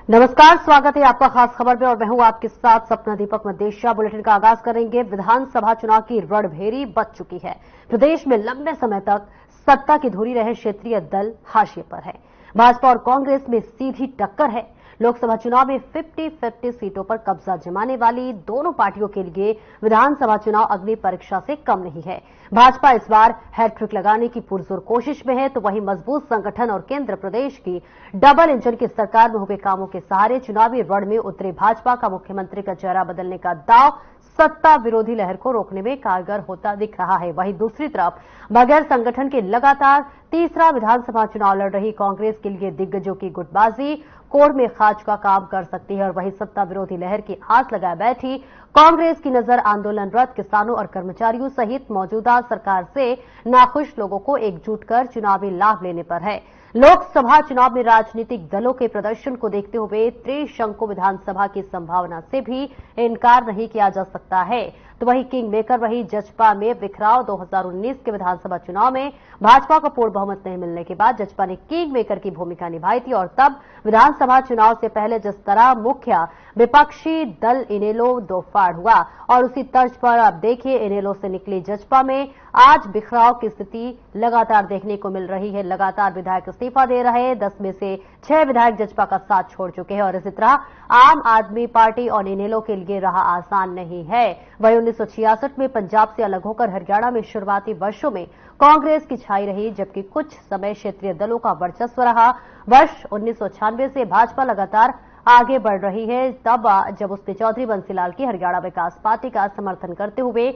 नमस्कार, स्वागत है आपका खास खबर में और मैं हूं आपके साथ सपना दीपक मदेशिया। बुलेटिन का आगाज करेंगे। विधानसभा चुनाव की रणभेरी बच चुकी है। प्रदेश में लंबे समय तक सत्ता की धुरी रहे क्षेत्रीय दल हाशिए पर है। भाजपा और कांग्रेस में सीधी टक्कर है। लोकसभा चुनाव में 50-50 सीटों पर कब्जा जमाने वाली दोनों पार्टियों के लिए विधानसभा चुनाव अग्नि परीक्षा से कम नहीं है। भाजपा इस बार हैट्रिक लगाने की पुरजोर कोशिश में है, तो वहीं मजबूत संगठन और केंद्र प्रदेश की डबल इंजन की सरकार में हुए कामों के सहारे चुनावी रण में उतरे भाजपा का मुख्यमंत्री का चेहरा बदलने का दांव सत्ता विरोधी लहर को रोकने में कारगर होता दिख रहा है। वहीं दूसरी तरफ बगैर संगठन के लगातार तीसरा विधानसभा चुनाव लड़ रही कांग्रेस के लिए दिग्गजों की गुटबाजी कोर में खाज का काम कर सकती है। और वहीं सत्ता विरोधी लहर की आस लगाए बैठी कांग्रेस की नजर आंदोलनरत किसानों और कर्मचारियों सहित मौजूदा सरकार से नाखुश लोगों को एकजुट कर चुनावी लाभ लेने पर है। लोकसभा चुनाव में राजनीतिक दलों के प्रदर्शन को देखते हुए त्रिशंकु विधानसभा की संभावना से भी इनकार नहीं किया जा सकता है। तो वहीं किंग मेकर वही जजपा में बिखराव। 2019 के विधानसभा चुनाव में भाजपा को पूर्ण बहुमत नहीं मिलने के बाद जजपा ने किंग मेकर की भूमिका निभाई थी और तब विधानसभा चुनाव से पहले जिस तरह मुख्य विपक्षी दल इनेलो दो फाड़ हुआ और उसी तर्ज पर अब देखिए इनेलो से निकली जजपा में आज बिखराव की स्थिति लगातार देखने को मिल रही है। लगातार विधायक इस्तीफा दे रहे हैं। 10 में से 6 विधायक जजपा का साथ छोड़ चुके हैं और इसी तरह आम आदमी पार्टी और इनेलो के लिए रहा आसान नहीं है। वहीं 1966 में पंजाब से अलग होकर हरियाणा में शुरुआती वर्षों में कांग्रेस की छाई रही, जबकि कुछ समय क्षेत्रीय दलों का वर्चस्व रहा। वर्ष 1996 से भाजपा लगातार आगे बढ़ रही है, तब जब उसने चौधरी बंसीलाल की हरियाणा विकास पार्टी का समर्थन करते हुए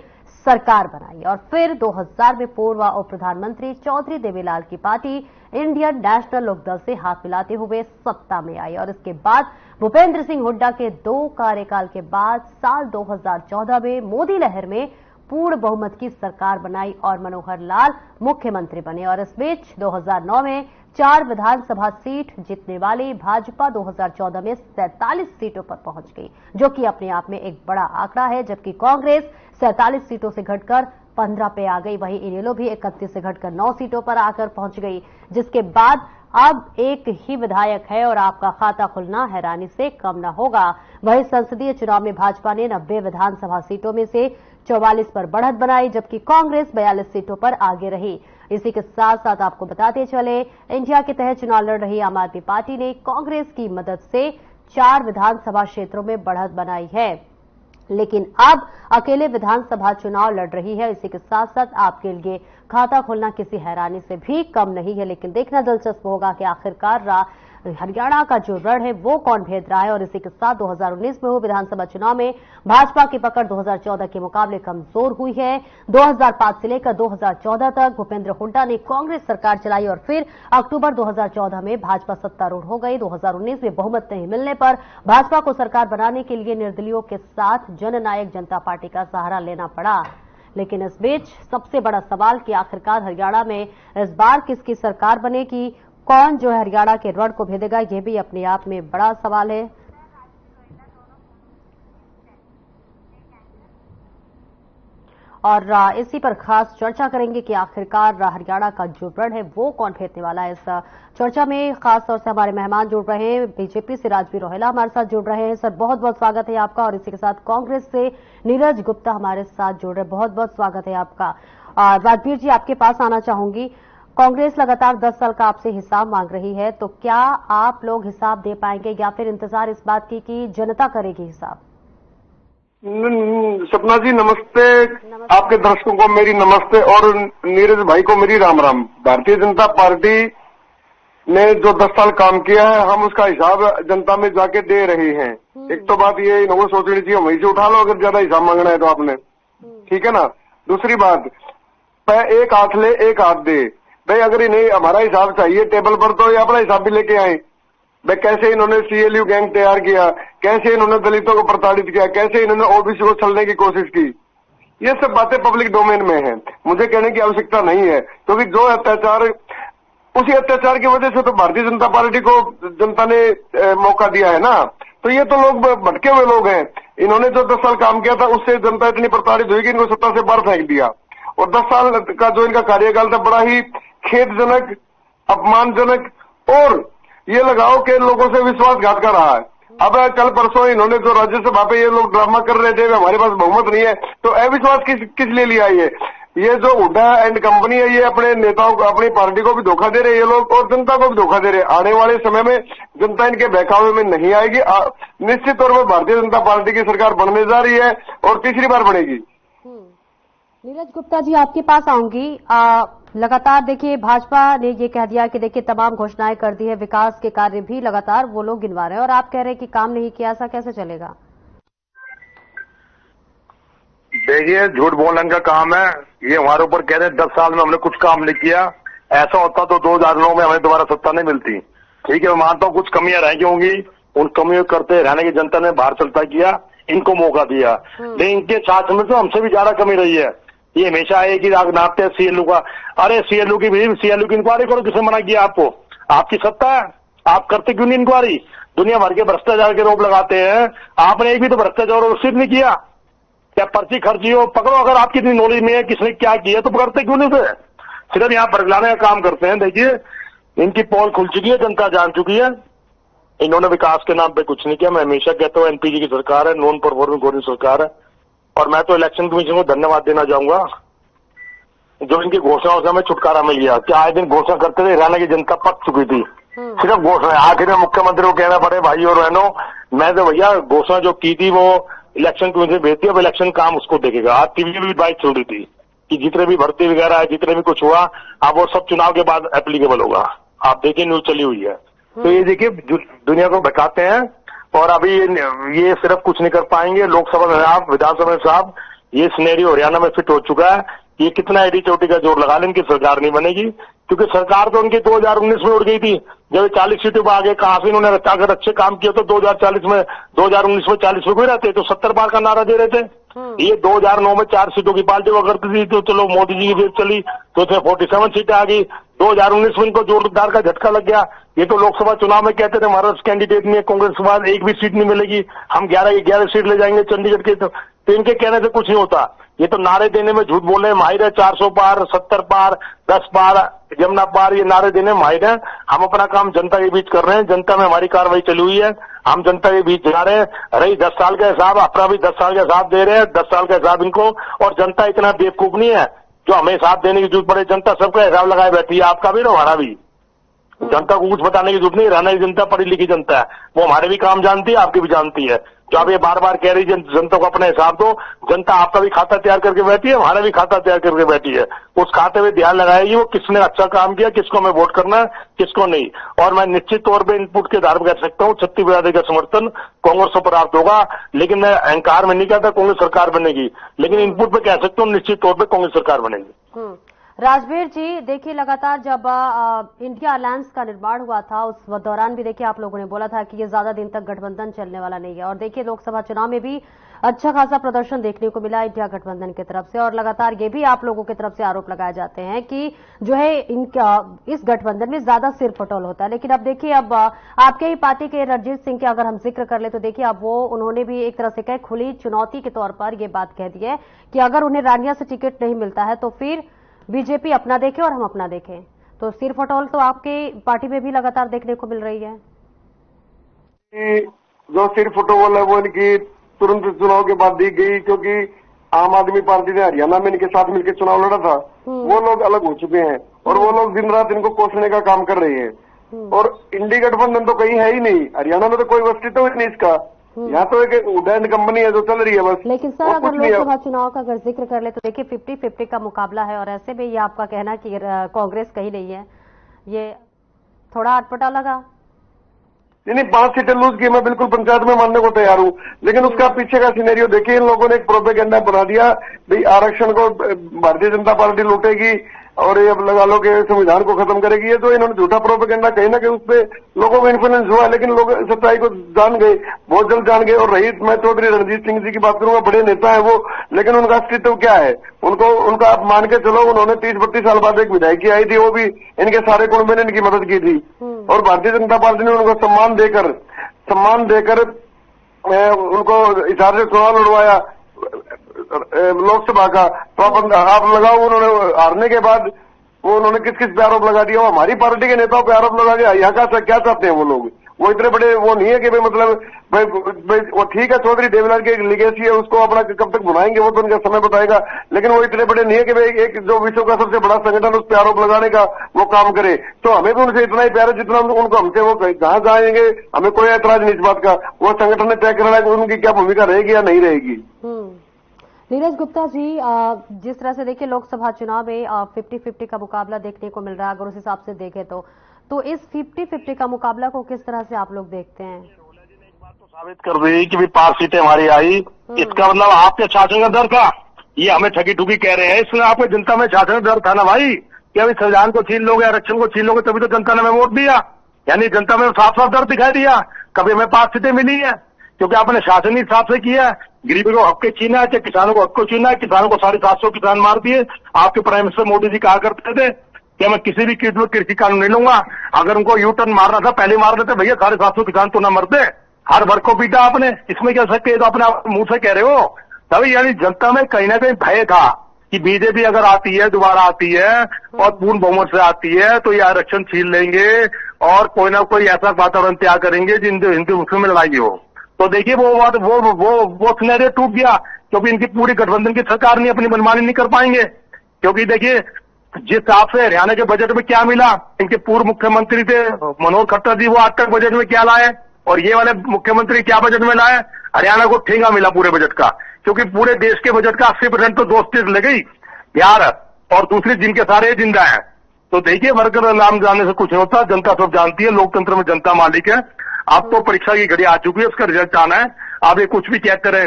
सरकार बनाई और फिर 2000 में पूर्व उप प्रधानमंत्री चौधरी देवीलाल की पार्टी इंडियन नेशनल लोकदल से हाथ मिलाते हुए सत्ता में आई और इसके बाद भूपेंद्र सिंह हुड्डा के 2 कार्यकाल के बाद साल 2014 में मोदी लहर में पूर्ण बहुमत की सरकार बनाई और मनोहर लाल मुख्यमंत्री बने। और इस बीच 2009 में 4 विधानसभा सीट जीतने वाली भाजपा 2014 में 47 सीटों पर पहुंच गई, जो कि अपने आप में एक बड़ा आंकड़ा है, जबकि कांग्रेस 47 सीटों से घटकर 15 पे आ गई। वहीं इनेलो भी 31 से घटकर 9 सीटों पर आकर पहुंच गई, जिसके बाद अब एक ही विधायक है और आपका खाता खुलना हैरानी से कम न होगा। वहीं संसदीय चुनाव में भाजपा ने 90 विधानसभा सीटों में से 44 पर बढ़त बनाई, जबकि कांग्रेस 42 सीटों पर आगे रही। इसी के साथ साथ आपको बताते चले, इंडिया के तहत चुनाव लड़ रही आम आदमी पार्टी ने कांग्रेस की मदद से 4 विधानसभा क्षेत्रों में बढ़त बनाई है, लेकिन अब अकेले विधानसभा चुनाव लड़ रही है। इसी के साथ साथ आपके लिए खाता खोलना किसी हैरानी से भी कम नहीं है, लेकिन देखना दिलचस्प होगा कि आखिरकार हरियाणा का जो रण है वो कौन भेद रहा है। और इसी के साथ 2019 में हुए विधानसभा चुनाव में भाजपा की पकड़ 2014 के मुकाबले कमजोर हुई है। 2005 से लेकर 2014 तक भूपेंद्र हुड्डा ने कांग्रेस सरकार चलाई और फिर अक्टूबर 2014 में भाजपा सत्तारूढ़ हो गई। 2019 में बहुमत नहीं मिलने पर भाजपा को सरकार बनाने के लिए निर्दलीयों के साथ जननायक जनता पार्टी का सहारा लेना पड़ा। लेकिन इस बीच सबसे बड़ा सवाल कि आखिरकार हरियाणा में इस बार किसकी सरकार बनेगी, कौन जो है हरियाणा के रण को भेदेगा, यह भी अपने आप में बड़ा सवाल है। और इसी पर खास चर्चा करेंगे कि आखिरकार हरियाणा का जो रण है वो कौन भेदने वाला है। इस चर्चा में खास तौर से हमारे मेहमान जुड़ रहे हैं। बीजेपी से राजवीर रोहेला हमारे साथ जुड़ रहे हैं। सर, बहुत बहुत स्वागत है आपका। और इसी के साथ कांग्रेस से नीरज गुप्ता हमारे साथ जुड़ रहे हैं। बहुत बहुत स्वागत है आपका। राजवीर जी, आपके पास आना चाहूंगी। कांग्रेस लगातार 10 साल का आपसे हिसाब मांग रही है, तो क्या आप लोग हिसाब दे पाएंगे या फिर इंतजार इस बात की कि जनता करेगी हिसाब? सपना जी नमस्ते। आपके दर्शकों को मेरी नमस्ते और नीरज भाई को मेरी राम राम। भारतीय जनता पार्टी ने जो 10 साल काम किया है, हम उसका हिसाब जनता में जाके दे रहे हैं। एक तो बात ये इन्होंने सोचनी चाहिए, वहीं से उठा लो अगर ज्यादा हिसाब मांगना है तो आपने, ठीक है ना। दूसरी बात, एक हाथ ले एक हाथ दे। भाई अगर इन्हें हमारा हिसाब चाहिए टेबल पर, तो ये अपना हिसाब भी लेके आए। भाई कैसे इन्होंने CLU गैंग तैयार किया, कैसे इन्होंने दलितों को प्रताड़ित किया, कैसे इन्होंने OBC को छलने की कोशिश की, ये सब बातें पब्लिक डोमेन में है। मुझे कहने की आवश्यकता नहीं है, क्योंकि जो अत्याचार, उसी अत्याचार की वजह से तो भारतीय जनता पार्टी को जनता ने मौका दिया है ना। तो ये तो लोग भटके हुए लोग हैं। इन्होंने जो 10 साल काम किया था उससे जनता इतनी प्रताड़ित हुई कि इनको सत्ता से बाहर फेंक दिया। और 10 साल का जो इनका कार्यकाल था बड़ा ही खेदजनक, अपमानजनक और ये लगाओ कि लोगों से विश्वासघात कर रहा है। अब कल परसों इन्होंने जो राज्यसभा पे ये लोग ड्रामा कर रहे थे, हमारे पास बहुमत नहीं है, तो अविश्वास किस लिए लिया ये जो हुड्डा एंड कंपनी है, ये अपने नेताओं को, अपनी पार्टी को भी धोखा दे रहे हैं ये लोग, और जनता को भी धोखा दे रहे हैं। आने वाले समय में जनता इनके बहकावे में नहीं आएगी। निश्चित तौर पर भारतीय जनता पार्टी की सरकार बनने जा रही है और तीसरी बार बनेगी। नीरज गुप्ता जी, आपके पास आऊंगी। लगातार देखिए भाजपा ने ये कह दिया कि देखिए तमाम घोषणाएं कर दी है, विकास के कार्य भी लगातार वो लोग गिनवा रहे हैं, और आप कह रहे हैं कि काम नहीं किया। ऐसा कैसे चलेगा? देखिए, झूठ बोलने का काम है। ये हमारे ऊपर कह रहे हैं 10 साल में हमने कुछ काम नहीं किया। ऐसा होता तो 2009 में हमें दोबारा सत्ता नहीं मिलती। ठीक है, मैं मानता हूँ कुछ कमियां रह गई होंगी, उन कमियों करते रहने की जनता ने बाहर चलता किया, इनको मौका दिया। लेकिन इनके शासन में तो हमसे भी ज्यादा कमी रही है। ये हमेशा एक ही राग नापते हैं सीएलयू का। अरे सीएलयू की इंक्वायरी करो, किसने मना किया आपको? आपकी सत्ता है, आप करते क्यों नहीं इंक्वायरी? दुनिया भर के भ्रष्टाचार के रोप लगाते हैं, आपने एक भी तो भ्रष्टाचार सिर्फ नहीं किया। क्या पर्ची खर्ची हो पकड़ो, अगर आपकी इतनी नॉलेज में है किसने क्या किया तो करते क्यों नहीं थे? सिर्फ यहाँ बरगलाने का काम करते हैं। देखिए, इनकी पोल खुल चुकी है, जनता जान चुकी है। इन्होंने विकास के नाम पे कुछ नहीं किया। मैं हमेशा कहता हूँ एनपीजी की सरकार है, नॉन परफॉर्मिंग गवर्नमेंट सरकार है। और मैं तो इलेक्शन कमीशन को धन्यवाद देना चाहूंगा, जो इनकी घोषणाओं से हमें छुटकारा मिल गया। क्या आए दिन घोषणा करते थे, हरियाणा की जनता पक चुकी थी। सिर्फ घोषणा, आखिर में मुख्यमंत्री को कहना पड़े भाई और बहनों, मैं तो भैया घोषणा जो की थी वो इलेक्शन कमीशन भेजती है, अब इलेक्शन काम उसको देखेगा। आज टीवी में भी बात चल रही थी कि जितने भी भर्ती वगैरह है, जितने भी कुछ हुआ, अब वो सब चुनाव के बाद एप्लीकेबल होगा। आप देखिए, न्यूज चली हुई है। तो ये देखिए दुनिया को भटकाते हैं, और अभी ये सिर्फ कुछ नहीं कर पाएंगे। लोकसभा में आप, विधानसभा में साहब, ये सिनेरियो हरियाणा में फिट हो चुका है। ये कितना एडी चोटी का जोर लगा लें, इनकी सरकार नहीं बनेगी, क्योंकि सरकार तो उनकी 2019 में उड़ गई थी। जब 40 सीटों पर आ गए, कहां से इन्होंने अगर अच्छे काम किया तो 2019 में 40 में कोई रहते तो 70 पार का नारा दे रहे थे। ये 2009 में 4 सीटों की पार्टी वो करती थी, तो चलो मोदी जी की जेब चली तो उसमें 47 सीटें आ गई। 2019 में इनको जोरदार का झटका लग गया। ये तो लोकसभा चुनाव में कहते थे हमारा कैंडिडेट में कांग्रेस के बाद एक भी सीट नहीं मिलेगी, हम 11 सीट ले जाएंगे चंडीगढ़ के। तो इनके कहने से कुछ नहीं होता। ये तो नारे देने में झूठ बोलने में माहिर है। 400 पार, 70 पार, 10 पार, यमुना पार, ये नारे देने में माहिर है। हम अपना काम जनता के बीच कर रहे हैं। जनता में हमारी कार्रवाई चली हुई है, हम जनता के बीच जा रहे हैं। रही 10 साल का हिसाब, अपना भी 10 साल का हिसाब दे रहे हैं, 10 साल का हिसाब इनको। और जनता इतना बेवकूफ नहीं है जो हमें हिसाब देने की जरूरत पड़े। जनता सबका हिसाब लगाए बैठी है, आपका भी और हमारा भी। जनता को कुछ बताने की जरूरत नहीं। रहना की जनता पढ़ी लिखी जनता है, वो हमारे भी काम जानती है, आपकी भी जानती है। जो आप ये बार बार कह रही जनता को अपना हिसाब दो, जनता आपका भी खाता तैयार करके बैठी है, हमारा भी खाता तैयार करके बैठी है। उस खाते में ध्यान लगाएगी वो किसने अच्छा काम किया, किसको हमें वोट करना है, किसको नहीं। और मैं निश्चित तौर पर इनपुट के आधार पर कह सकता हूँ 36% का समर्थन कांग्रेस को प्राप्त होगा। लेकिन मैं अहंकार में नहीं कहता कांग्रेस सरकार बनेगी, लेकिन इनपुट पे कह सकता हूँ निश्चित तौर पर कांग्रेस सरकार बनेगी। राजवीर जी, देखिए लगातार जब इंडिया अलायंस का निर्माण हुआ था उस दौरान भी देखिए आप लोगों ने बोला था कि ये ज्यादा दिन तक गठबंधन चलने वाला नहीं है, और देखिए लोकसभा चुनाव में भी अच्छा खासा प्रदर्शन देखने को मिला इंडिया गठबंधन की तरफ से। और लगातार ये भी आप लोगों की तरफ से आरोप लगाए जाते हैं कि जो है इनका इस गठबंधन में ज्यादा सिर फटोल होता है। लेकिन अब देखिए, अब आपके ही पार्टी के रणजीत सिंह के अगर हम जिक्र कर ले तो देखिए अब उन्होंने भी एक तरह से कहे खुली चुनौती के तौर पर ये बात कह दी है कि अगर उन्हें रानिया से टिकट नहीं मिलता है तो फिर बीजेपी अपना देखे और हम अपना देखें। तो सिर फटोल तो आपके पार्टी में भी लगातार देखने को मिल रही है। जो सिर फटोल है वो इनकी तुरंत चुनाव के बाद दी गई, क्योंकि आम आदमी पार्टी ने हरियाणा में इनके साथ मिलकर चुनाव लड़ा था। वो लोग अलग हो चुके हैं और वो लोग दिन रात इनको कोसने का काम कर रहे हैं। और इंडी गठबंधन तो कहीं है ही नहीं, हरियाणा में तो कोई अस्तित्व ही नहीं इसका। यहाँ तो एक उड़ान कंपनी है जो चल रही है बस। लेकिन सर अगर लोकसभा चुनाव का अगर जिक्र कर ले तो देखिए 50-50 का मुकाबला है, और ऐसे में ये आपका कहना कि कांग्रेस कहीं नहीं है, ये थोड़ा अटपटा लगा। नहीं, 5 सीटें लूज की मैं बिल्कुल पंचायत में मानने को तैयार हूँ, लेकिन उसका पीछे का सिनेरियो देखिए। इन लोगों ने एक प्रोपेगेंडा बना दिया भाई आरक्षण को भारतीय जनता पार्टी लूटेगी और ये अब लगा लो कि संविधान को खत्म करेगी। ये तो इन्होंने झूठा प्रोपेगेंडा कहीं ना कहीं उस पर लोगों को इन्फ्लुएंस हुआ, लेकिन लोग सच्चाई को जान गए, बहुत जल्द जान गए। और रही मैं चौधरी रणजीत सिंह जी की बात करूंगा, बड़े नेता है वो, लेकिन उनका अस्तित्व क्या है? उनका आप मान के चलो, उन्होंने 30-32 साल बाद एक विधायकी आई थी, वो भी इनके सारे कुटुंब ने इनकी मदद की थी। और भारतीय जनता पार्टी ने उनको सम्मान देकर उनको इशारे से चुनाव लड़वाया लोकसभा का। तो आप लगाओ, उन्होंने हारने के बाद वो उन्होंने किस किस पे आरोप लगा दिया, वो हमारी पार्टी के नेताओं पे आरोप लगा दिया। यहाँ का क्या चाहते हैं वो लोग? वो इतने बड़े वो नहीं है कि भाई मतलब वो ठीक है, चौधरी देवलाल की एक लीगेसी है, उसको अपना कब तक बुलाएंगे वो तो उनका समय बताएगा, लेकिन वो इतने बड़े नहीं है कि भाई एक जो विश्व का सबसे बड़ा संगठन उस पर आरोप लगाने का वो काम करे। तो हमें भी उनसे इतना ही प्यार है जितना उनको हमसे। वो जहां जाएंगे हमें कोई ऐतराज नहीं इस बात का, वो संगठन ने तय करना है कि उनकी क्या भूमिका रहेगी या नहीं रहेगी। नीरज गुप्ता जी, जिस तरह से देखिए लोकसभा चुनाव में 50-50 का मुकाबला देखने को मिल रहा है, अगर उस हिसाब से देखें तो इस 50-50 का मुकाबला को किस तरह से आप लोग देखते हैं? साबित कर दी कि भी 5 सीटें हमारी आई, इसका मतलब आपके शासन का डर था। ये हमें ठगी ठुगी कह रहे हैं, इसमें आपको जनता में शासन का डर था ना भाई, कि अभी संविधान को छीन लोगे, आरक्षण को छीन लोगे, तभी तो जनता ने हमें वोट दिया। यानी जनता में साफ साफ डर दिखाई दिया। कभी हमें 5 सीटें मिली है क्योंकि आपने शासन ही हिसाब से किया है। गरीबों को हक के छीना है, चाहे किसानों को हक को छीना है। किसानों को 750 किसान मार दिए। आपके प्राइम मिनिस्टर मोदी जी कहा करते थे कि मैं किसी भी कीमत में कृषि कानून नहीं लूंगा। अगर उनको यू टर्न मारना था पहले मार देते भैया, 750 किसान तो ना मरते। हर वर्ग को पीटा आपने, इसमें क्या सकते तो अपने मुंह से कह रहे हो। तभी यानी जनता में कहीं ना कहीं भय था कि बीजेपी अगर आती है, दोबारा आती है और पूर्ण बहुमत से आती है तो ये आरक्षण छीन लेंगे और कोई ना कोई ऐसा वातावरण तैयार करेंगे जिन हिंदू मुस्लिम में लड़ाई हो। तो देखिए वो सिनेरियो टूट गया क्योंकि इनकी पूरी गठबंधन की सरकार नहीं, अपनी मनमानी नहीं कर पाएंगे। क्योंकि देखिए जिस हिसाब से हरियाणा के बजट में क्या मिला, इनके पूर्व मुख्यमंत्री थे मनोहर खट्टर जी, वो आज तक बजट में क्या लाए और ये वाले मुख्यमंत्री क्या बजट में लाए। हरियाणा को ठेंगा मिला पूरे बजट का, क्योंकि पूरे देश के बजट का 80% तो 2 स्टेट ले गई, बिहार और दूसरी जिनके सारे जिंदा है। तो देखिए वर्कर नाम जानने से कुछ नहीं होता, जनता सब जानती है, लोकतंत्र में जनता मालिक है। अब तो परीक्षा की घड़ी आ चुकी है, उसका रिजल्ट आना है। आप ये कुछ भी कहते रहे।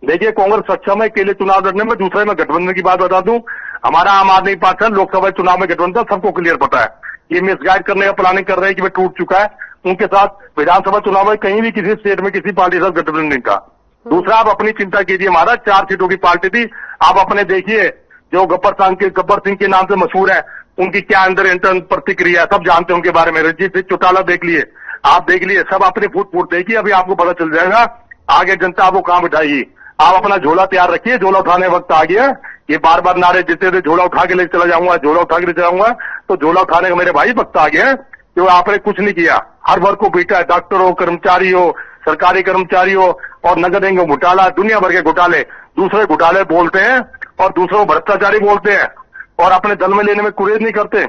देखिए कांग्रेस सक्षम है अकेले चुनाव लड़ने में। दूसरे में गठबंधन की बात बता दूं, हमारा आम आदमी पार्टी लोकसभा चुनाव में गठबंधन सबको क्लियर पता है। ये मिसगाइड करने का प्लानिंग कर रहे हैं कि वह टूट चुका है। उनके साथ विधानसभा चुनाव में कहीं भी किसी स्टेट में किसी पार्टी के साथ गठबंधन नहीं था। दूसरा आप अपनी चिंता कीजिए, महाराज 4 सीटों की पार्टी थी। आप अपने देखिए जो गब्बर सिंह के नाम से मशहूर है, उनकी क्या अंदर इंटर प्रतिक्रिया है, सब जानते हैं उनके बारे में। रंजीत सिंह चौटाला देख लिए, आप देख लिए, सब अपने फूट देखिए, अभी आपको पता चल जाएगा। आगे जनता आपको कहां बिठाएगी। आप अपना झोला तैयार रखिए, झोला उठाने वक्त आ गया। ये बार बार नारे देते थे झोला उठा के ले चला जाऊंगा, झोला उठा के ले जाऊंगा, तो झोला उठाने का मेरे भाई वक्त आ गया। जो आपने कुछ नहीं किया, हर वर्ग को पीटा है, डॉक्टर हो, कर्मचारी हो, सरकारी कर्मचारी हो और नगद निगम घोटाला, दुनिया भर के घोटाले। दूसरे घोटाले बोलते हैं और दूसरों को भ्रष्टाचारी बोलते हैं और अपने दल में लेने में गुरेज नहीं करते।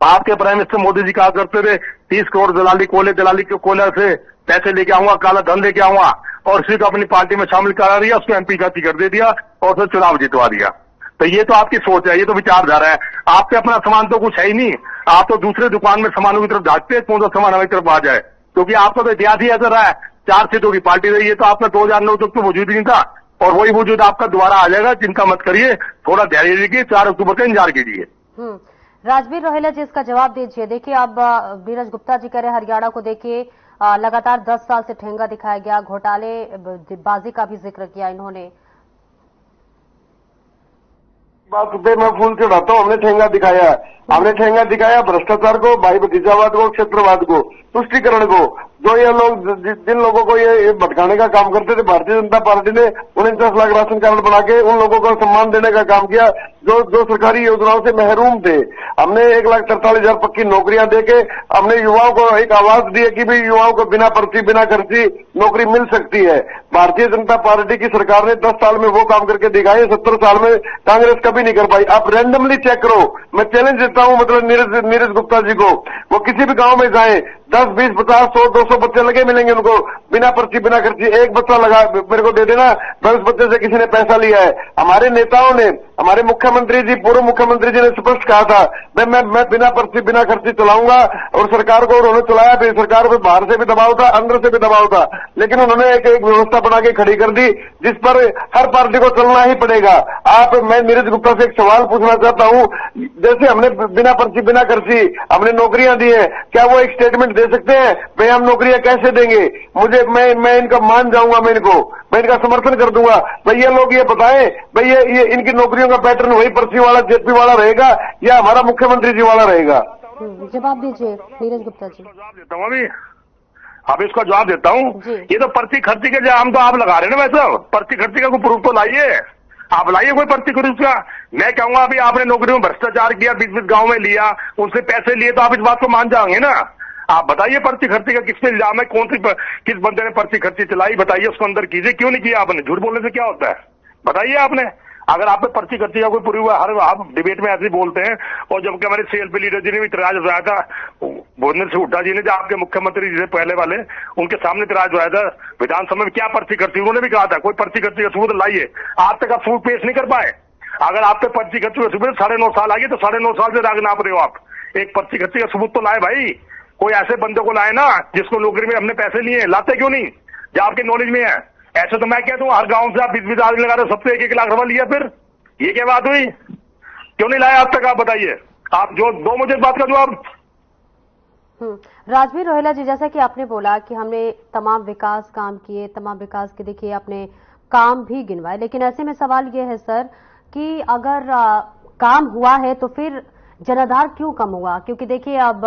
आपके प्राइम मिनिस्टर मोदी जी कहा करते थे 30 करोड़ दलाली के कोयला से पैसे लेके आऊंगा, काला धन लेके आऊंगा, और उसी को अपनी पार्टी में शामिल करा दिया, उसको एमपी का टिकट दे दिया और फिर चुनाव जितवा दिया। तो ये तो आपकी सोच है, ये तो विचारधारा है। आपके अपना सामान तो कुछ है ही नहीं। आप तो दूसरे दुकान में सामानों की तरफ भागते हैं, कौन सा सामान हमारी तरफ आ जाए। क्योंकि आपका तो इतिहास ही ऐसा रहा है, 4 सीटों की पार्टी रही है। तो आपका 2009 तक तो वजूद ही नहीं था और वही वजूद आपका दोबारा आ जाएगा। चिंता मत करिए, थोड़ा धैर्य रखिए, 4 अक्टूबर का इंतजार कीजिए। राजवीर रोहिला जी इसका जवाब दीजिए। देखिए अब नीरज गुप्ता जी कह रहे हरियाणा को देखिए लगातार 10 साल से ठेंगा दिखाया गया, घोटाले बाजी का भी जिक्र किया इन्होंने। बात पे मैं फूल चढ़ाता हूँ, हमने ठेंगा दिखाया भ्रष्टाचार को, भाई भतीजावाद को, क्षेत्रवाद को, तुष्टिकरण को। जो ये लोग जिन लोगों को ये भटकाने का काम करते थे, भारतीय जनता पार्टी ने 49 लाख राशन कार्ड बना के उन लोगों को सम्मान देने का काम किया जो सरकारी योजनाओं से महरूम थे। हमने 1,43,000 पक्की नौकरियां देके हमने युवाओं को एक आवाज दी है कि भाई युवाओं को बिना पर्ची बिना खर्ची नौकरी मिल सकती है। भारतीय जनता पार्टी की सरकार ने 10 साल में वो काम करके दिखाए, 70 साल में कांग्रेस कभी नहीं कर पाई। आप रैंडमली चेक करो, मैं चैलेंज देता हूं मतलब नीरज गुप्ता जी को, वो किसी भी गांव में जाए 10, 20, 50, 100, 200 बच्चे लगे मिलेंगे उनको, बिना पर्ची बिना खर्ची। एक बच्चा लगा मेरे को दे देना, मैं उस बच्चे से किसी ने पैसा लिया है। हमारे नेताओं ने, हमारे मुख्यमंत्री जी, पूर्व मुख्यमंत्री जी ने स्पष्ट कहा था मैं बिना पर्ची बिना खर्ची चलाऊंगा और सरकार को उन्होंने चलाया भी। सरकार पे बाहर से भी दबाव था, अंदर से भी दबाव था, लेकिन उन्होंने एक व्यवस्था बना के खड़ी कर दी जिस पर हर पार्टी को चलना ही पड़ेगा। मैं नीरज गुप्ता से एक सवाल पूछना चाहता हूं, जैसे हमने बिना पर्ची बिना खर्ची हमने नौकरियां दी है, क्या वो एक स्टेटमेंट दे सकते हैं भाई हम नौकरियां कैसे देंगे? मैं इनका मान जाऊंगा, मैं इनका समर्थन कर दूंगा। भाई ये लोग ये बताएं भाई ये इनकी नौकरियों का पैटर्न वही पर्ची वाला जेपी वाला रहेगा या हमारा मुख्यमंत्री जी वाला रहेगा? जवाब दीजिए नीरज गुप्ता जी। जवाब देता हूँ अभी इसका जवाब देता हूँ। ये तो पर्ची खर्ची के जो आम तो आप लगा रहे हैं ना, वैसे पर्ची खर्ची का कोई प्रूफ तो लाइए। आप लाइए कोई पर्ची खरीद उसका। मैं कहूंगा अभी आपने नौकरी में भ्रष्टाचार किया, 20-20 गांव में लिया, उनसे पैसे लिए, तो आप इस बात को मान जाओगे ना। आप बताइए पर्ची खर्ची का किस पे इल्जाम है, किस बंदे ने पर्ची खर्ची चलाई, बताइए, उसको अंदर कीजिए, क्यों नहीं किया आपने? झूठ बोलने से क्या होता है, बताइए आपने। अगर आप पे पर्ची खर्ची का कोई पूरी हुआ, हर आप डिबेट में ऐसे ही बोलते हैं। और जबकि हमारे सीएलपी लीडर जी ने भी इतराज उठाया था, भुवनेश्वर हुड्डा जी ने, जो आपके मुख्यमंत्री जी पहले वाले, उनके सामने इतराज उठाया था विधानसभा में, क्या पर्ची खर्ची, उन्होंने भी कहा था कोई पर्ची खर्ची का सबूत लाइए। आज तक आप सबूत पेश नहीं कर पाए। अगर आप पे पर्ची खर्ची का सबूत 9.5 साल आगे, तो 9.5 साल से राग नाप रहे हो आप। एक पर्ची खर्ची का सबूत तो लाए भाई, कोई ऐसे बंदे को लाए ना जिसको नौकरी में हमने पैसे लिए, लाते क्यों नहीं जो आपके नॉलेज में है? ऐसे तो मैं कहता हूँ हर गांव से आप 20-20 आदमी लगा रहे हो, सबसे 1-1 लाख रुपया लिया, फिर ये क्या बात हुई? क्यों नहीं लाया अब तक? आप बताइए, आप जो दो मुझे इस बात का जवाब। राजवीर रोहेला जी, जैसा कि आपने बोला कि हमने तमाम विकास काम किए, तमाम विकास के देखिए आपने काम भी गिनवाए, लेकिन ऐसे में सवाल ये है सर कि अगर काम हुआ है तो फिर जनाधार क्यों कम हुआ? क्योंकि देखिए अब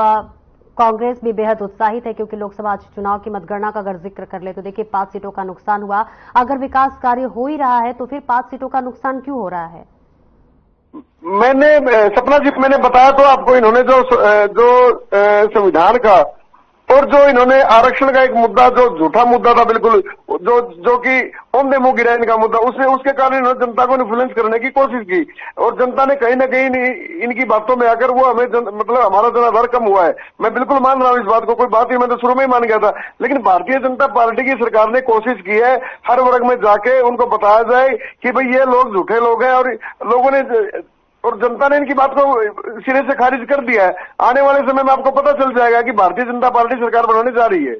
कांग्रेस भी बेहद उत्साहित है, क्योंकि लोकसभा चुनाव की मतगणना का अगर जिक्र कर ले तो देखिए 5 सीटों का नुकसान हुआ। अगर विकास कार्य हो ही रहा है तो फिर 5 सीटों का नुकसान क्यों हो रहा है? सपना जी, मैंने बताया तो आपको, इन्होंने जो संविधान का और जो इन्होंने आरक्षण का एक मुद्दा, जो झूठा मुद्दा था बिल्कुल, जो कि औंधे मुंह गिरा इनका मुद्दा, उसके कारण इन्होंने जनता को इन्फ्लुएंस करने की कोशिश की, और जनता ने कहीं ना कहीं इनकी बातों में आकर वो हमें मतलब हमारा जनाधार कम हुआ है। मैं बिल्कुल मान रहा हूँ इस बात को, कोई बात ही, मैं तो शुरू में ही मान गया था। लेकिन भारतीय जनता पार्टी की सरकार ने कोशिश की है हर वर्ग में जाके उनको बताया जाए कि भाई ये लोग झूठे लोग हैं, और लोगों ने और जनता ने इनकी बात को सिरे से खारिज कर दिया है। आने वाले समय में आपको पता चल जाएगा कि भारतीय जनता पार्टी सरकार बनाने जा रही है।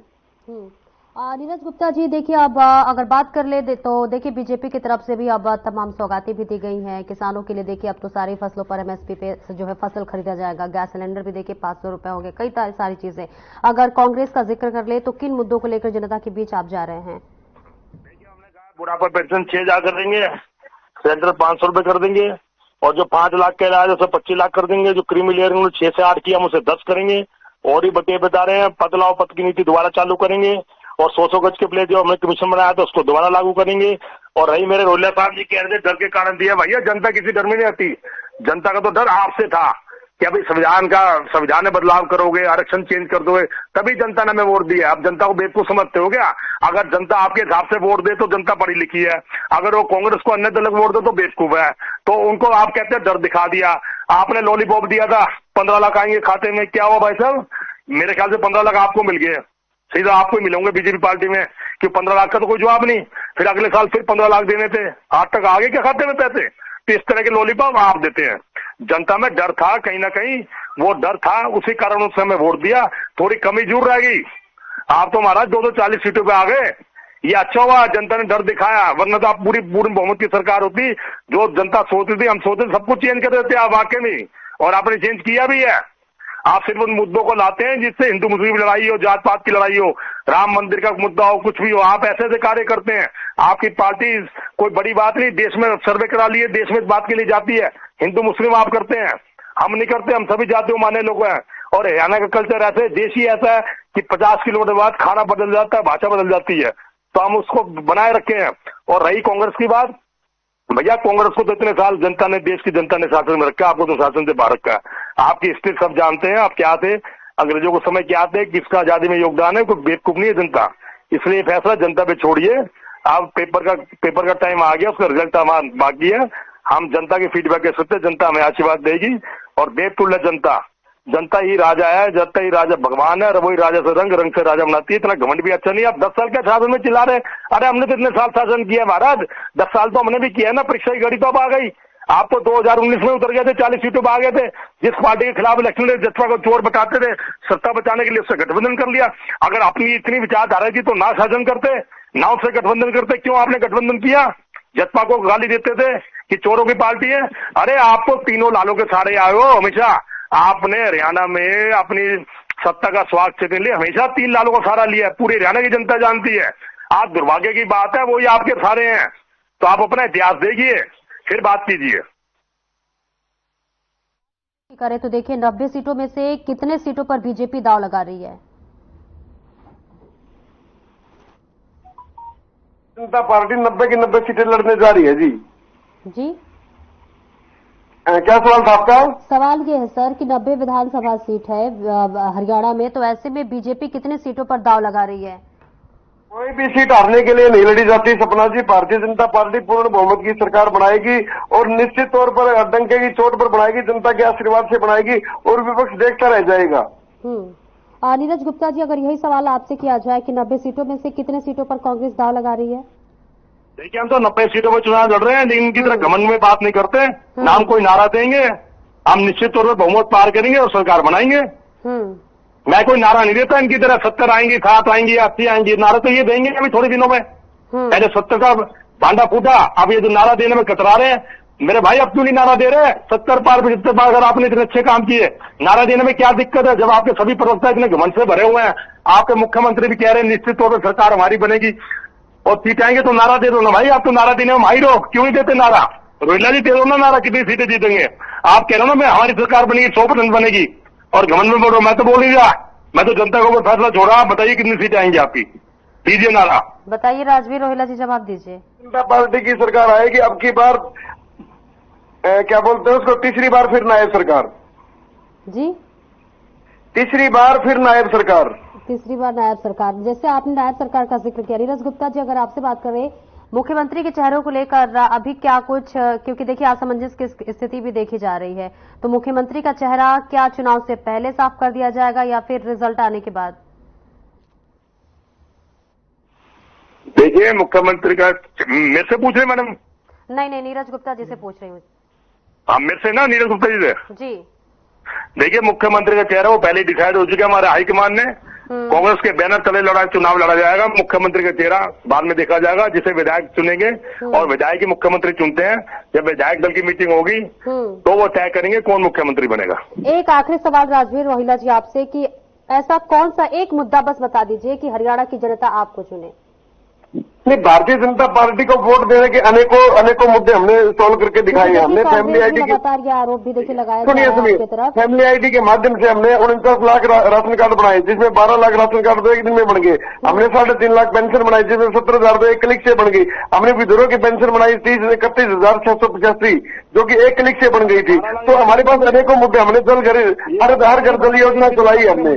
नीरज गुप्ता जी, देखिए अब अगर बात कर ले तो देखिए बीजेपी की तरफ से भी अब तमाम सौगातें भी दी गई हैं किसानों के लिए। देखिए अब तो सारी फसलों पर एमएसपी पे जो है फसल खरीदा जाएगा, गैस सिलेंडर भी देखिए 500 रुपए होंगे, कई सारी चीजें। अगर कांग्रेस का जिक्र कर ले तो किन मुद्दों को लेकर जनता के बीच आप जा रहे हैं? देखिए, हमने कहा बुढ़ापा पेंशन 6,000 कर देंगे, सिलेंडर 500 रुपए कर देंगे, और जो 5 लाख का इलाज है उसे 25 लाख कर देंगे। जो क्रीमी लेयर 6 से 8 किया हम उसे 10 करेंगे। और ही बटे बता रहे हैं, बदलाव पद की नीति दोबारा चालू करेंगे, और 100 गज के प्लेस जो हमने कमीशन बनाया था उसको दोबारा लागू करेंगे। और रही मेरे रोलिया साहब जी कह रहे थे डर के कारण दिया, भैया जनता किसी डर में नहीं आती। जनता का तो डर आपसे था कि अभी संविधान में बदलाव करोगे, आरक्षण चेंज कर दोगे, तभी जनता ने हमें वोट दिया। अब जनता को बेवकूफ समझते हो क्या? अगर जनता आपके हिसाब से वोट दे तो जनता पढ़ी लिखी है, अगर वो कांग्रेस को अन्य दल वोट दे तो बेवकूफ है। तो उनको आप कहते हैं डर दिखा दिया। आपने लॉलीपॉप दिया था 15 लाख आएंगे खाते में, क्या हुआ भाई साहब? मेरे ख्याल से 15 लाख आपको मिल गए, सीधा आपको ही मिलेंगे बीजेपी पार्टी में, कि 15 लाख का तो कोई जवाब नहीं। फिर अगले साल फिर 15 लाख देने थे, आज तक आगे क्या खाते में पैसे? तो इस तरह के लॉलीपॉप आप देते हैं। जनता में डर था, कहीं ना कहीं वो डर था, उसी कारण उसने हमें वोट दिया। थोड़ी कमी जरूर रह गई। आप तो महाराज 240 सीटों पे आ गए, ये अच्छा हुआ जनता ने डर दिखाया, वरना तो आप पूरी बहुमत की सरकार होती। जो जनता सोचती थी, हम सोचते सब कुछ चेंज कर देते आप वाकई में, और आपने चेंज किया भी है। आप सिर्फ उन मुद्दों को लाते हैं जिससे हिंदू मुस्लिम लड़ाई हो, जात पात की लड़ाई हो, राम मंदिर का मुद्दा हो, कुछ भी हो, आप ऐसे ऐसे कार्य करते हैं। आपकी पार्टी कोई बड़ी बात नहीं, देश में सर्वे करा लिए, देश में इस बात के लिए जाती है। हिंदू मुस्लिम आप करते हैं, हम नहीं करते, हम सभी जातियों माने लोग हैं। और हरियाणा का कल्चर ऐसे, देश ही ऐसा है कि 50 किलोमीटर बाद खाना बदल जाता है, भाषा बदल जाती है, तो हम उसको बनाए रखे हैं। और रही कांग्रेस की बात, भैया कांग्रेस को तो इतने साल जनता ने, देश की जनता ने शासन में रखा, आपको तो शासन से बाहर रखा। आपकी हिस्ट्री सब जानते हैं, आप क्या थे, अंग्रेजों को समय क्या थे, किसका आजादी में योगदान है, कोई बेवकूफ नहीं है जनता। इसलिए फैसला जनता पे छोड़िए। अब पेपर का टाइम आ गया, उसका रिजल्ट हमारा बाकी है। हम जनता के फीडबैक के सकते, जनता हमें आशीर्वाद देगी। और बेतुल्य जनता, जनता ही राजा है, जनता ही राजा भगवान है, और वही राजा से रंग से राजा बनाती है। इतना घमंड भी अच्छा नहीं। आप 10 साल के शासन में चिल्ला रहे, अरे हमने तो इतने साल शासन किया महाराज, 10 साल तो हमने भी किया है ना। परीक्षा की घड़ी तो अब आ गई। आप तो 2019 में उतर गए थे, 40 सीटों पर आ गए थे। जिस पार्टी के खिलाफ इलेक्शन लड़े, जसपा को चोर बताते थे, सत्ता बचाने के लिए उससे गठबंधन कर लिया। अगर अपनी इतनी विचारधारा थी तो ना शासन करते, ना उससे गठबंधन करते। क्यों आपने गठबंधन किया? जसपा को गाली देते थे कि चोरों की पार्टी है। अरे आप तो तीनों लालों के सहारे आए हो हमेशा। आपने हरियाणा में अपनी सत्ता का स्वाद के लिए हमेशा 3 लालों का सहारा लिया है, पूरी हरियाणा की जनता जानती है। आज दुर्भाग्य की बात है, वही आपके सहारे हैं। तो आप अपना इतिहास देखिए, फिर बात कीजिए। करें तो देखिए 90 सीटों में से कितने सीटों पर बीजेपी दांव लगा रही है? जनता पार्टी 90 की 90 सीटें लड़ने जा रही है जी। जी क्या सवाल था आपका? सवाल ये है सर कि 90 विधानसभा सीट है हरियाणा में, तो ऐसे में बीजेपी कितने सीटों पर दांव लगा रही है? कोई भी सीट हारने के लिए नहीं लड़ी जाती सपना जी। भारतीय जनता पार्टी पूर्ण बहुमत की सरकार बनाएगी और निश्चित तौर पर डंके की चोट पर बनाएगी, जनता के आशीर्वाद से बनाएगी और विपक्ष देखता रह जाएगा। नीरज गुप्ता जी, अगर यही सवाल आपसे किया जाए कि 90 सीटों में से कितने सीटों पर कांग्रेस दांव लगा रही है? देखिए, हम तो 90 सीटों पर चुनाव लड़ रहे हैं, लेकिन इनकी तरह घमंड में बात नहीं करते। नाम कोई नारा देंगे, हम निश्चित तौर पर बहुमत पार करेंगे और सरकार बनाएंगे। मैं कोई नारा नहीं देता इनकी तरह 70 आएंगी, 7 आएंगी, 80 आएंगी। नारा तो ये देंगे अभी थोड़े दिनों में। पहले 70 का भांडा फूटा, अब ये जो नारा देने में कतरा रहे हैं। मेरे भाई, अब क्यों नहीं नारा दे रहे? 70 पार 75 पार अगर आपने इतने अच्छे काम किए, नारा देने में क्या दिक्कत है? जब आपके सभी प्रवक्ता इतने घमंड से भरे हुए हैं, आपके मुख्यमंत्री भी कह रहे हैं निश्चित तौर पर सरकार हमारी बनेगी और सीट आएंगे, तो नारा दे दो ना भाई। आप तो नारा देने में माहिर हो, क्यों नहीं देते नारा? रोहिला जी, दे दो ना नारा, कितनी सीटें जीतेंगे। आप कह रहे हो ना मैं हमारी सरकार बनेगी, 100% बनेगी, और घमंड में बोलो। मैं तो बोल नहीं रहा, मैं तो जनता को फैसला छोड़ा। आप बताइए कितनी सीटें आएंगी आपकी, दीजिए नारा। बताइए राजवीर रोहिला जी, जवाब दीजिए। जनता पार्टी की सरकार आएगी अब की बार। क्या बोलते हैं उसको, तीसरी बार फिर नायब सरकार जी। तीसरी बार फिर नायब सरकार। तीसरी बार नायब सरकार। जैसे आपने नायब सरकार का जिक्र किया, नीरज गुप्ता जी, अगर आपसे बात करें मुख्यमंत्री के चेहरों को लेकर अभी क्या कुछ, क्योंकि देखिए असमंजस की स्थिति भी देखी जा रही है, तो मुख्यमंत्री का चेहरा क्या चुनाव से पहले साफ कर दिया जाएगा या फिर रिजल्ट आने के बाद? देखिए, मुख्यमंत्री का मेरे से पूछ रहे मैडम? नहीं, नीरज गुप्ता जी से पूछ रही हूँ। हाँ, मेरे से ना, नीरज गुप्ता जी से जी। देखिए, मुख्यमंत्री का चेहरा वो पहले डिसाइड हो चुका है हमारे हाईकमान ने। कांग्रेस के बैनर तले चुनाव लड़ा जाएगा। मुख्यमंत्री का चेहरा बाद में देखा जाएगा, जिसे विधायक चुनेंगे और विधायक ही मुख्यमंत्री चुनते हैं। जब विधायक दल की मीटिंग होगी तो वो तय करेंगे कौन मुख्यमंत्री बनेगा। एक आखिरी सवाल राजवीर रोहिला जी आपसे कि ऐसा कौन सा एक मुद्दा बस बता दीजिए कि हरियाणा की जनता आपको चुने। नहीं, भारतीय जनता पार्टी को वोट देने के अनेकों मुद्दे हमने सोल्व करके दिखाए हैं। हमने फैमिली आईडी के लगातार ये आरोप भी देखिए लगाया सुनिए फैमिली आईडी के माध्यम से हमने 49 लाख राशन कार्ड बनाए, जिसमें 12 लाख राशन कार्ड तो एक दिन में बन गए। हमने 3.5 लाख पेंशन बनाई, जिसमें 70,000 तो एक क्लिक से बन गई। हमने विधुरों की पेंशन बनाई 31,685, जो कि एक क्लिक से बन गई थी। तो हमारे पास अनेकों मुद्दे, हमने हर घर जल योजना चलाई हमने,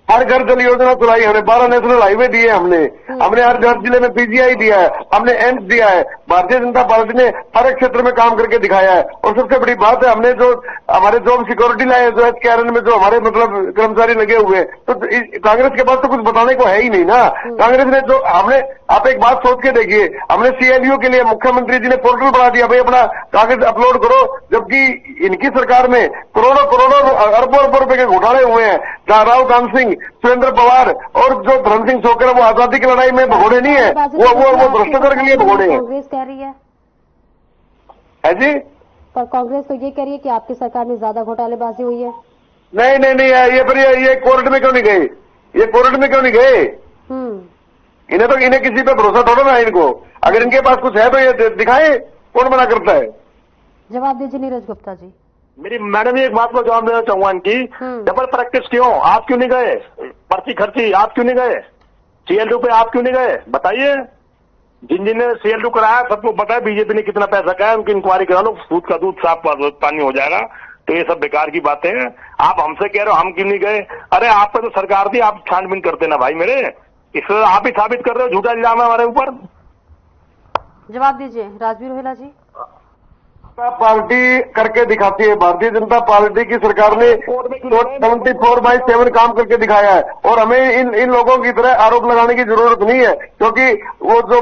हर घर जल योजना चलाई हमने, 12 नेशनल हाईवे दिए हमने हर जिले में पीजीआई दिया है, हमने एम्स दिया है। भारतीय जनता पार्टी ने हर एक क्षेत्र में काम करके दिखाया है। और सबसे बड़ी बात है, हमने जो हमारे जॉब सिक्योरिटी लाए, जो HKRN में जो हमारे मतलब कर्मचारी लगे हुए हैं, तो कांग्रेस के पास तो कुछ बताने को है ही नहीं ना। कांग्रेस ने जो आप एक बात सोच के देखिए, हमने CLU के लिए मुख्यमंत्री जी ने पोर्टल बना दिया, भाई अपना कागज अपलोड करो, जबकि इनकी सरकार में करोड़ों अरबों रुपए के घोटाले हुए हैं। राहुल गांधी सिंह, सुरेंद्र पवार और जो धर्म सिंह छोकर, वो आजादी की लड़ाई में भगोड़े नहीं है, वो भ्रष्टाचार के लिए भगोड़े हैं। कांग्रेस कह रही है जी, पर कांग्रेस तो ये कह रही है कि आपकी सरकार में ज्यादा घोटालेबाजी हुई है। नहीं, ये कोर्ट में क्यों नहीं गए? ये कोर्ट में क्यों नहीं गए? इन्हें किसी पे भरोसा थोड़ा ना है इनको। अगर इनके पास कुछ है तो ये दिखाए, कौन मना करता है? जवाब दीजिए नीरज गुप्ता जी। मेरी मैडम एक बात को जवाब देना चाहूंगा इनकी, डबल प्रैक्टिस क्यों? आप क्यों नहीं गए? पर्ची खर्ची आप क्यों नहीं गए? CLU पे आप क्यों नहीं गए? बताइए। जिन CLU कराया सबको पता है बीजेपी ने कितना पैसा खाया, उनकी इंक्वायरी करा लो, दूध का दूध साफ पानी हो जाएगा। तो ये सब बेकार की बातें हैं। आप हमसे कह रहे हो हम क्यों नहीं गए? अरे आप पे तो सरकार थी, आप छानबीन करते ना भाई मेरे, इससे आप ही साबित कर रहे हो झूठा इल्जाम है हमारे ऊपर। जवाब दीजिए राजवीर रोहिला जी। पार्टी करके दिखाती है। भारतीय जनता पार्टी की सरकार ने 24/7 काम करके दिखाया है और हमें इन लोगों की तरह आरोप लगाने की जरूरत नहीं है, क्योंकि वो जो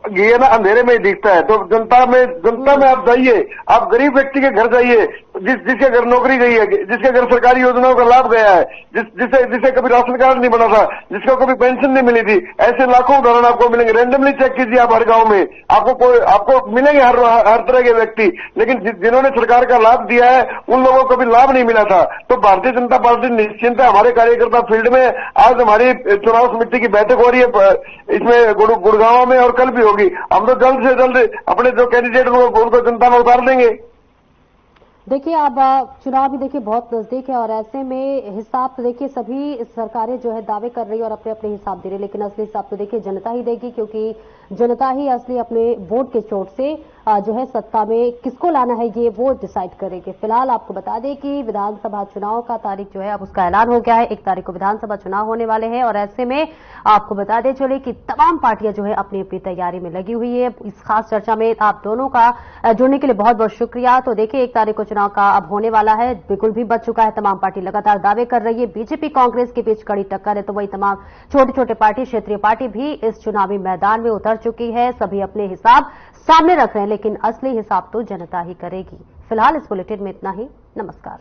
घी है ना अंधेरे में ही दिखता है। तो जनता में आप जाइए, आप गरीब व्यक्ति के घर जाइए, जिसके घर नौकरी गई है, जिसके घर सरकारी योजनाओं का लाभ गया है, जिसे कभी राशन कार्ड नहीं बना था, जिसको कभी पेंशन नहीं मिली थी, ऐसे लाखों उदाहरण आपको मिलेंगे। रैंडमली चेक कीजिए आप हर गांव में, आपको मिलेंगे हर तरह के व्यक्ति। लेकिन जिन्होंने सरकार का लाभ दिया है उन लोगों को भी लाभ नहीं मिला था। तो भारतीय जनता पार्टी निश्चिंत है, हमारे कार्यकर्ता फील्ड में। आज हमारी चुनाव समिति की बैठक हो रही है इसमें गुड़गांव में, और कल भी होगी। हम तो जल्द से जल्द अपने जो कैंडिडेट उनको जनता में उतार देंगे। देखिए अब चुनाव भी देखिए बहुत नजदीक है और ऐसे में हिसाब तो देखिए सभी सरकारें जो है दावे कर रही है और अपने अपने हिसाब दे रही है, लेकिन असली हिसाब तो देखिए जनता ही देगी, क्योंकि जनता ही असली अपने वोट के चोट से जो है सत्ता में किसको लाना है ये वो डिसाइड करेंगे। फिलहाल आपको बता दें कि विधानसभा चुनाव का तारीख जो है अब उसका ऐलान हो गया है। 1 तारीख को विधानसभा चुनाव होने वाले हैं और ऐसे में आपको बता दें चले कि तमाम पार्टियां जो है अपनी अपनी तैयारी में लगी हुई है। इस खास चर्चा में आप दोनों का जुड़ने के लिए बहुत बहुत शुक्रिया। तो देखिए 1 तारीख को चुनाव का अब होने वाला है, बिल्कुल भी बच चुका है। तमाम पार्टी लगातार दावे कर रही है। बीजेपी कांग्रेस के बीच कड़ी टक्कर है, तो वही तमाम छोटे छोटे पार्टी, क्षेत्रीय पार्टी भी इस चुनावी मैदान में उतर चुकी है। सभी अपने हिसाब सामने रख रहे हैं, लेकिन असली हिसाब तो जनता ही करेगी। फिलहाल इस बुलेटिन में इतना ही। नमस्कार।